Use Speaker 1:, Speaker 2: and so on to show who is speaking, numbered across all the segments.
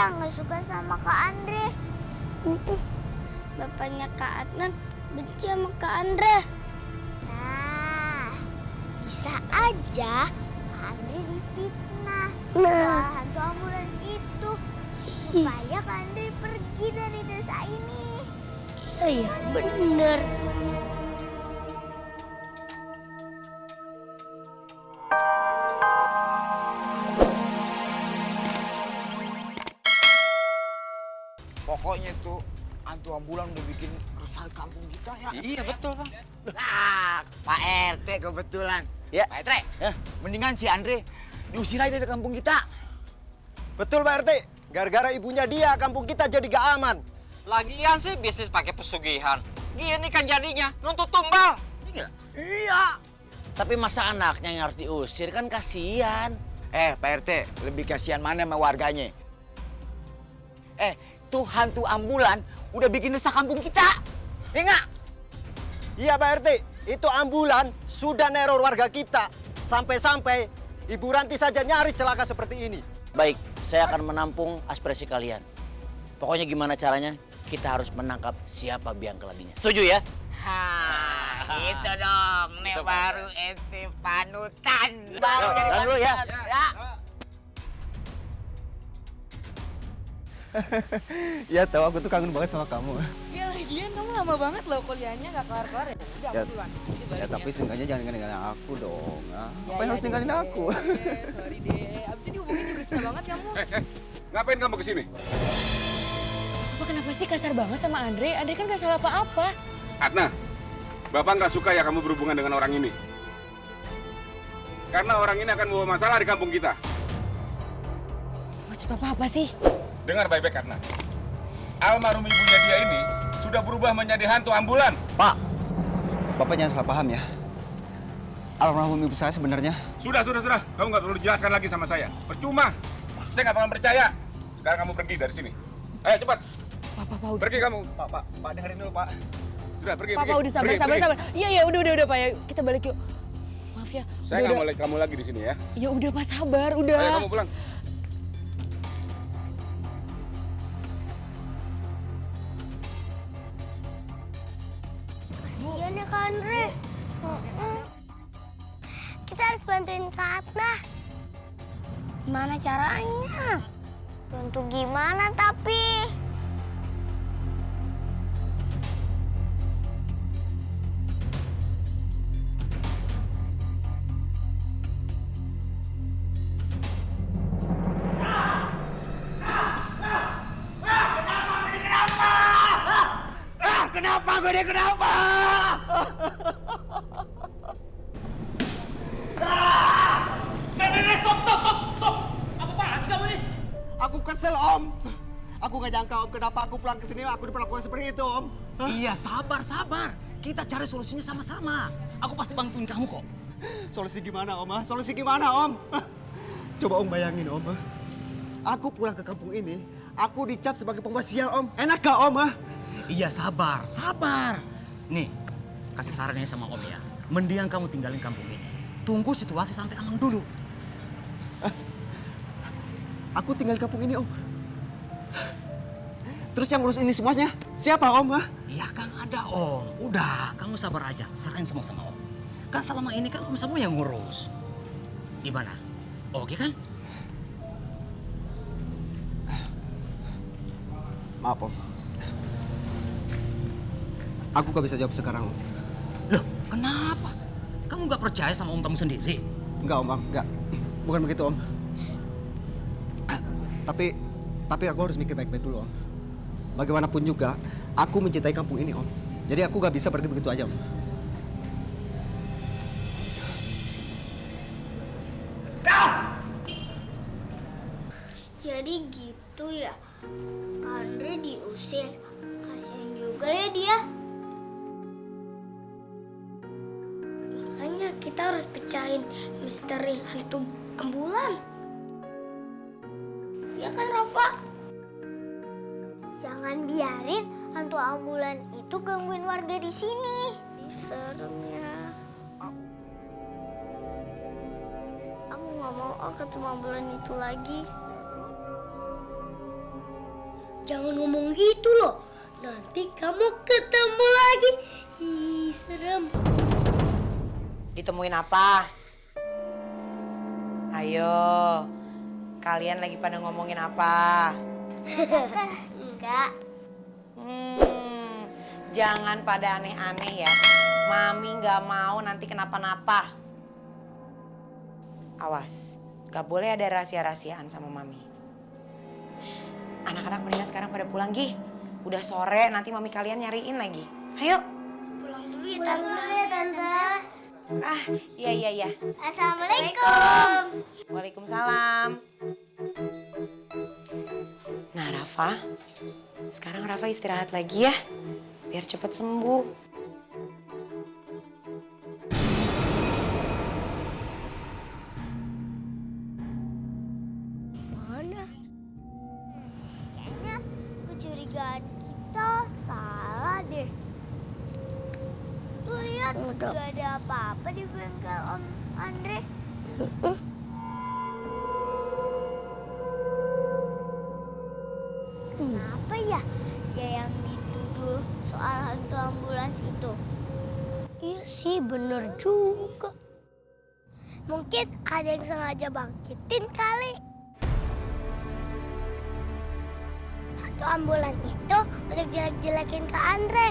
Speaker 1: yang nggak suka sama Kak Andre. Bapaknya Kak Adnan benci sama Kak Andre. Nah, bisa aja Kak Andre difitnah soal hantu ambulan itu supaya Kak Andre pergi dari desa ini. Iya, bener.
Speaker 2: Pokoknya tuh hantu ambulan udah bikin resah kampung kita ya.
Speaker 3: Iya betul Bang.
Speaker 2: Nah, Pak RT kebetulan.
Speaker 3: Ya.
Speaker 2: Pak RT, mendingan si Andre diusir aja dari kampung kita.
Speaker 4: Betul Pak RT, gara-gara ibunya dia kampung kita jadi gak aman.
Speaker 3: Lagian sih bisnis pakai pesugihan. Gini kan jadinya, nuntut tumbal.
Speaker 2: Iya.
Speaker 5: Tapi masa anaknya yang harus diusir kan kasihan.
Speaker 2: Pak RT, lebih kasihan mana sama warganya? Tuh hantu ambulan udah bikin resah kampung kita. Ya nggak?
Speaker 4: Iya Pak RT, itu ambulan sudah neror warga kita. Sampai-sampai Ibu Ranti saja nyaris celaka seperti ini.
Speaker 5: Baik, saya akan menampung aspirasi kalian. Pokoknya gimana caranya, kita harus menangkap siapa biang keladinya. Setuju ya?
Speaker 2: Itu dong, nih baru ente panutan. Baru jadi
Speaker 5: Tahan dulu ya.
Speaker 2: Ya.
Speaker 4: Ya tahu aku tuh kangen banget sama kamu.
Speaker 6: Ya lagian kamu lama banget loh kuliahnya gak kelar-kelar ya. Udah
Speaker 4: Ya,
Speaker 6: aku duluan.
Speaker 4: Ya tapi seenggaknya jangan ninggalin aku dong.
Speaker 6: Ngapain harus ninggalin aku? Sorry deh, abis ini dihubungin juga susah banget kamu.
Speaker 7: Ngapain kamu kesini?
Speaker 6: Bapak kenapa sih kasar banget sama Andre? Andre kan gak salah apa-apa.
Speaker 7: Adna, Bapak nggak suka ya kamu berhubungan dengan orang ini. Karena orang ini akan membawa masalah di kampung kita.
Speaker 6: Maksud Bapak apa sih?
Speaker 7: Dengar baik-baik Adna. Almarhum ibunya dia ini sudah berubah menjadi hantu ambulan.
Speaker 4: Pak, Bapak jangan salah paham ya. Almarhum ibu saya sebenarnya.
Speaker 7: Sudah. Kamu nggak perlu dijelaskan lagi sama saya. Percuma. Saya nggak bakal percaya. Sekarang kamu pergi dari sini. Ayo cepat.
Speaker 6: Pak udah.
Speaker 7: Pergi kamu.
Speaker 4: Pak dengerin dulu Pak.
Speaker 7: Sudah pergi.
Speaker 6: Pak udah sabar. Iya udah Pak ya. Kita balik yuk. Maaf ya.
Speaker 7: Saya nggak mau lihat kamu lagi di sini ya.
Speaker 6: Ya udah Pak sabar, udah.
Speaker 7: Ayo kamu pulang.
Speaker 1: Kasian ya Kak Andre. Kita harus bantuin Kak Adna. Gimana caranya? Bantu gimana tapi?
Speaker 2: Kenapa?
Speaker 5: Stop! Apa apaan sih kamu ini?
Speaker 4: Aku kesel Om. Aku gak nyangka Om kenapa aku pulang ke sini aku diperlakukan seperti itu Om.
Speaker 5: Iya, sabar. Kita cari solusinya sama-sama. Aku pasti bantuin kamu kok.
Speaker 4: Solusi gimana Om? Solusi gimana Om? Coba Om bayangin Om. Aku pulang ke kampung ini, aku dicap sebagai pembuat sial Om. Enak gak Om?
Speaker 5: Iya, sabar. Nih, kasih sarannya sama Om ya. Mendingan kamu tinggalin kampung ini. Tunggu situasi sampai aman dulu.
Speaker 4: Aku tinggal di kampung ini Om. Terus yang ngurus ini semuanya siapa Om?
Speaker 5: Ya kan ada Om. Udah, kamu sabar aja. Serahin semua sama Om. Kan selama ini kan Om semua yang ngurus. Gimana? Oke kan?
Speaker 4: Maaf Om. Aku gak bisa jawab sekarang Om.
Speaker 5: Loh, kenapa? Kamu gak percaya sama Om kamu sendiri?
Speaker 4: Enggak Om, enggak. Bukan begitu Om. Tapi aku harus mikir baik-baik dulu Om. Bagaimanapun juga, aku mencintai kampung ini Om. Jadi aku gak bisa pergi begitu aja Om.
Speaker 1: Jadi gitu ya. Kak Andre diusir. Kasian juga ya dia. Makanya kita harus pecahin misteri hantu ambulan. Ya kan Rafa? Jangan biarin hantu ambulan itu gangguin warga di sini. Serem ya. Aku nggak mau ketemu ambulan itu lagi. Jangan ngomong gitu loh. Nanti kamu ketemu lagi. Ih, serem.
Speaker 8: Ditemuin apa? Ayo, kalian lagi pada ngomongin apa?
Speaker 1: Enggak.
Speaker 8: Jangan pada aneh-aneh ya. Mami nggak mau nanti kenapa-napa. Awas, nggak boleh ada rahasia-rahasiaan sama Mami. Anak-anak mendingan sekarang pada pulang, Gih. Udah sore, nanti Mami kalian nyariin lagi. Ayo.
Speaker 1: Pulang dulu ya, Tante.
Speaker 8: Ah, iya.
Speaker 1: Assalamualaikum.
Speaker 8: Waalaikumsalam. Nah, Rafa. Sekarang Rafa istirahat lagi ya. Biar cepet sembuh.
Speaker 1: Mana? Kayaknya kecurigaan kita salah deh. Tuh lihat, gak ada apa-apa di bengkel Om Andre. Kenapa ya dia yang dituduh soal hantu ambulans itu? Iya sih, bener juga. Mungkin ada yang sengaja bangkitin kali. Hantu ambulans itu untuk jelek-jelekin Kak Andre.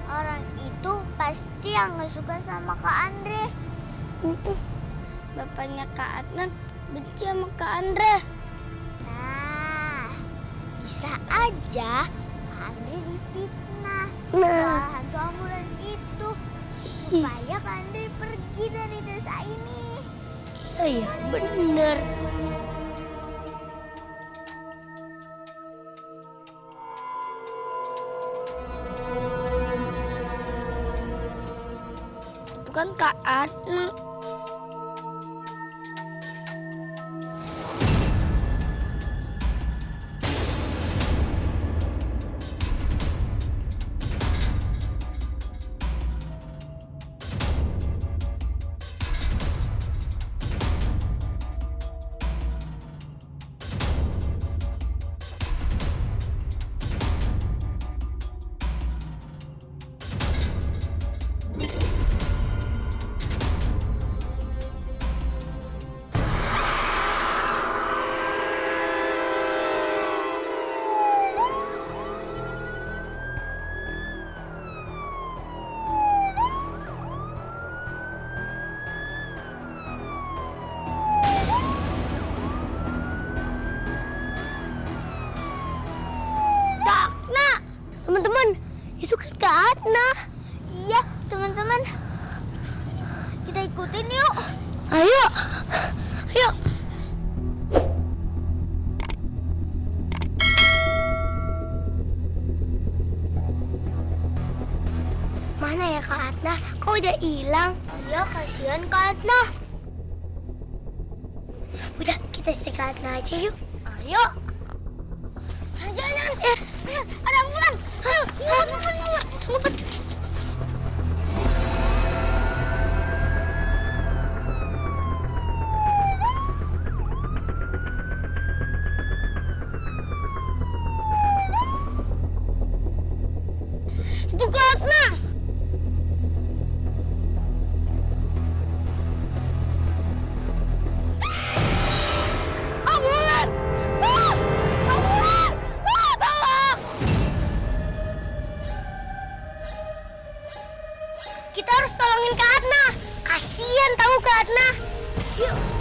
Speaker 1: Orang itu pasti yang gak suka sama Kak Andre. Bapaknya Kak Adnan benci sama Kak Andre. Nah, bisa aja Kak Andre difitnah soal hantu ambulans itu supaya Kak Andre pergi dari desa ini. Iya, bener. Itu kan Kak Adnan. Teman-teman, itu kan Kak Adna. Iya, teman-teman. Kita ikutin yuk. Ayo. Ayo. Mana ya Kak Adna? Kok udah hilang? Iya, kasihan Kak Adna. Udah, kita cari Kak Adna aja yuk. Ayo. Jangan. Ada ambulan. Ngumpet. Itu Kak Adna. Ambulan. Ambulan. Tolong. Kita harus tolongin Kak Adna. Kasian tahu Kak Adna. Yuk.